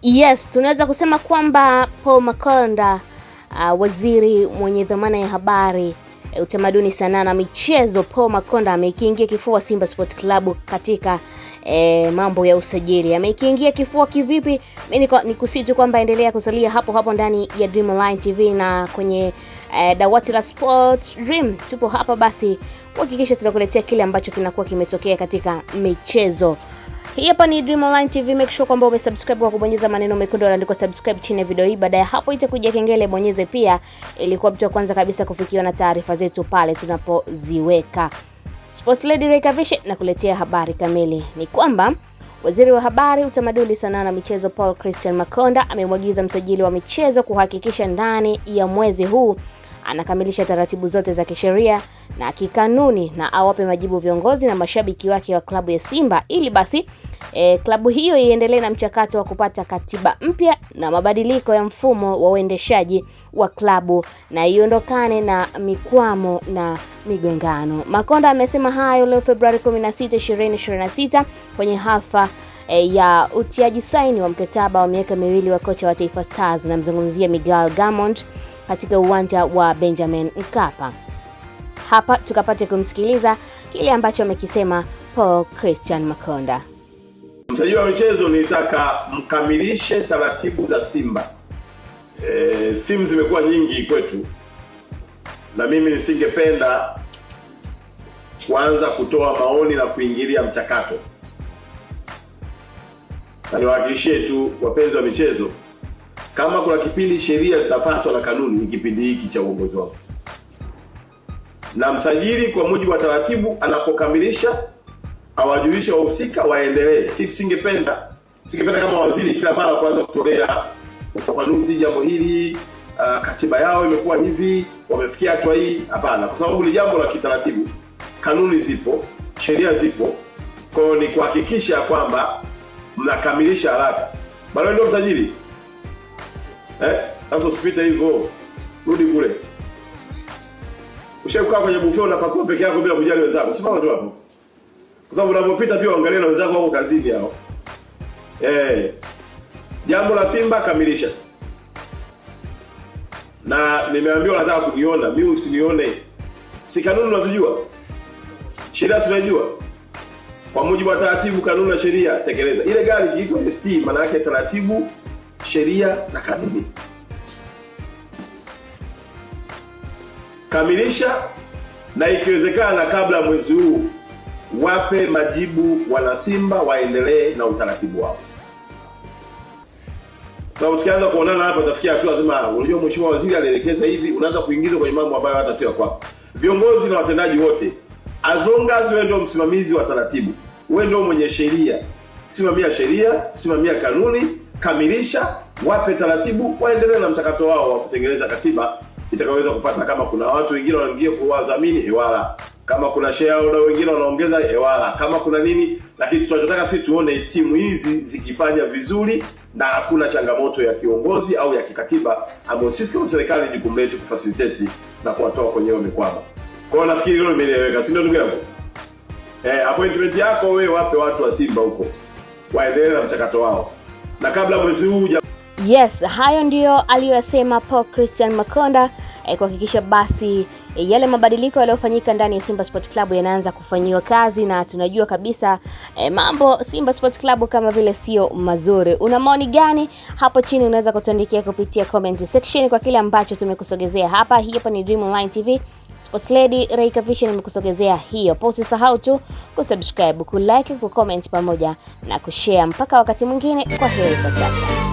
Yes, tunaweza kusema kwamba Paul Makonda, waziri mwenye dhamana ya habari, utamaduni, sanaa na michezo, Paul Makonda amekiingia kifua Simba Sport Club katika mambo ya usajili. Amekiingia kifua kivipi? Mimi nikusiti kwamba endelea kusalia hapo ndani ya Dream Online TV na kwenye dawati la Sports Dream. Tupo hapa basi kuhakikisha tunakuletea kile ambacho kinakuwa kimetokea katika michezo. Hii hapa ni Dream Online TV. Make sure kwamba umesubscribe kwa kubonyeza maneno mekundu yaliyoandikwa subscribe chini ya video hii. Baada ya hapo itakuja kengele, bonyeze pia ili kuwa mtu wa kwanza kabisa kufikiwa na taarifa zetu pale tunapoziweka. Sports Lady Reika Vision na kuletea habari kamili. Ni kwamba waziri wa habari, utamaduni, sanaa na michezo Paul Christian Makonda amemwagiza msajili wa michezo kuhakikisha ndani ya mwezi huu anakamilisha taratibu zote za kisheria na kikanuni na awape majibu viongozi na mashabiki wake wa klabu ya Simba ili basi klabu hiyo iendelee na mchakato wa kupata katiba mpya na mabadiliko ya mfumo wa uendeshaji wa klabu na iondokane na mikwamo na migongano. Makonda amesema hayo leo Februari 16, 2026 kwenye hafla ya utiaji saini wa mkataba wa miaka miwili wa kocha wa Taifa Stars, na mzungumzia Miguel Gamond katika uwanja wa Benjamin Mkapa. Hapa tukapate kumsikiliza kile ambacho amekisema Paul Christian Makonda. Msajili wa michezo, nitaka mkamilishe taratibu za Simba. Simu zimekuwa nyingi kwetu na mimi nisingependa kuanza kutoa maoni na kuingilia mchakato. Na niwahakikishie tu wapenzi wa michezo, kama kuna kipindi sheria zitafuatwa na kanuni, ni kipindi hiki cha uongozi wangu. Na msajili kwa mujibu wa taratibu anapokamilisha awajulishe wahusika waendelee. Singependa kama waziri kila mara kwanza kutolea ufafanuzi jambo hili, katiba yao imekuwa hivi, wamefikia hatua hii. Hapana, kwa sababu ni jambo la kitaratibu. Kanuni zipo, sheria zipo. Kwa hiyo ni kuhakikisha kwamba mnakamilisha haraka. Bado ndio msajili. Sasa usipite hivyo. Rudi kule. Ushakaa kwenye buffet unapakua peke yako bila kujali wenzako. Simama tu hapo. Kwa sababu unapopita pia angalia na wenzako wako kazini hao. Jambo la Simba kamilisha. Na nimeambiwa nataka kuniona, mimi usinione. Si kanuni unazijua? Sheria tunajua. Kwa mujibu wa taratibu, kanuni na sheria tekeleza. Ile gari ikiitwa ST maana yake taratibu, sheria na kanuni. Kamilisha, na ikiwezekana kabla mwezi huu wape majibu wana Simba waendelee na utaratibu wao. Sababu tukianza kuonana hapa tafikia hatua lazima, unajua mheshimiwa waziri alielekeza hivi, unaanza kuingizwa kwenye mambo ambayo hata sio kwako. Viongozi na watendaji wote, as long as wewe ndio msimamizi wa taratibu, wewe ndio mwenye sheria, simamia sheria, simamia kanuni, kamilisha, wape taratibu, waendelee na mchakato wao wa kutengeneza katiba itakaweza kupata. Kama kuna watu wengine wanaingia kwa wadhamini, hewala. Kama kuna shareholder wengine wanaongeza, hewala. Kama kuna nini, lakini tunachotaka sisi tuone timu hizi zikifanya vizuri na hakuna changamoto ya kiongozi au ya kikatiba ambayo sisi kama serikali ni jukumu letu kufacilitate na kuwatoa kwenye mikwamo. Kwa hiyo nafikiri hilo limeeleweka, si ndio ndugu yangu? Appointment yako wewe wape watu wa Simba huko waendelee na mchakato wao. Na kabla mwezi huu Yes, hayo ndio aliyosema Paul Christian Makonda kuhakikisha basi yale mabadiliko yaliyofanyika ndani ya Simba Sport Club yanaanza kufanyiwa kazi, na tunajua kabisa mambo Simba Sport Club kama vile sio mazuri. Una maoni gani? Hapo chini unaweza kutuandikia kupitia comment section kwa kile ambacho tumekusogezea hapa. Hii hapa ni Dream Online TV. Sports Lady Reika Vision imekusogezea hiyo. Usisahau tu kusubscribe, kulike, kucomment pamoja na kushare. Mpaka wakati mwingine, kwa heri kwa sasa.